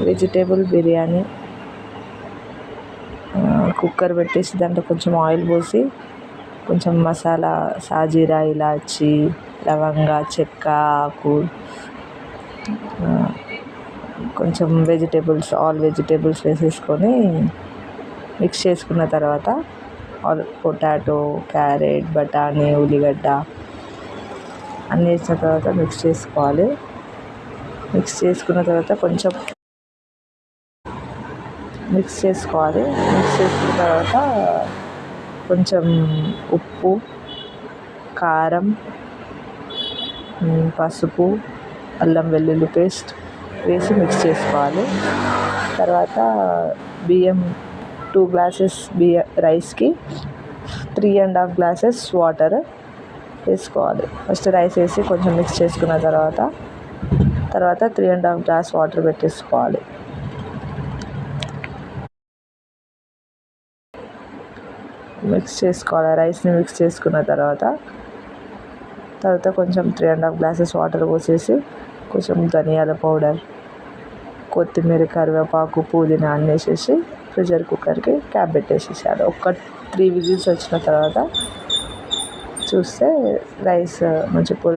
Vegetable biryani. Cooker పెట్టేసి దాంట్లో కొంచెం ఆయిల్ పోసి కొంచెం మసాలా సాజీరా ఇలాచి లవంగ చెక్క ఆకు కొంచెం ఆల్ వెజిటేబుల్స్ వేసేసుకొని మిక్స్ చేసుకున్న తర్వాత పొటాటో క్యారెట్ బఠానీ ఉల్లిగడ్డ అన్నీ వేసిన తర్వాత మిక్స్ చేసుకోవాలి. మిక్స్ చేసుకున్న తర్వాత మిక్స్ చేసుకున్న తర్వాత కొంచెం ఉప్పు కారం పసుపు అల్లం వెల్లుల్లి పేస్ట్ వేసి మిక్స్ చేసుకోవాలి. తర్వాత 2 గ్లాసెస్ రైస్కి 3.5 గ్లాసెస్ వాటర్ వేసుకోవాలి. ఫస్ట్ రైస్ వేసి కొంచెం మిక్స్ చేసుకున్న తర్వాత 3.5 గ్లాస్ వాటర్ పెట్టేసుకోవాలి. మిక్స్ చేసుకోవాలి. రైస్ని మిక్స్ చేసుకున్న తర్వాత కొంచెం 3.5 గ్లాసెస్ వాటర్ పోసేసి కొంచెం ధనియాల పౌడర్ కొత్తిమీర కరివేపాకు పుదీనా అన్నీ వేసేసి ప్రెషర్ కుక్కర్కి క్యాప్ పెట్టేసేయాలి. 3 విజిల్స్ వచ్చిన తర్వాత చూస్తే రైస్ మంచి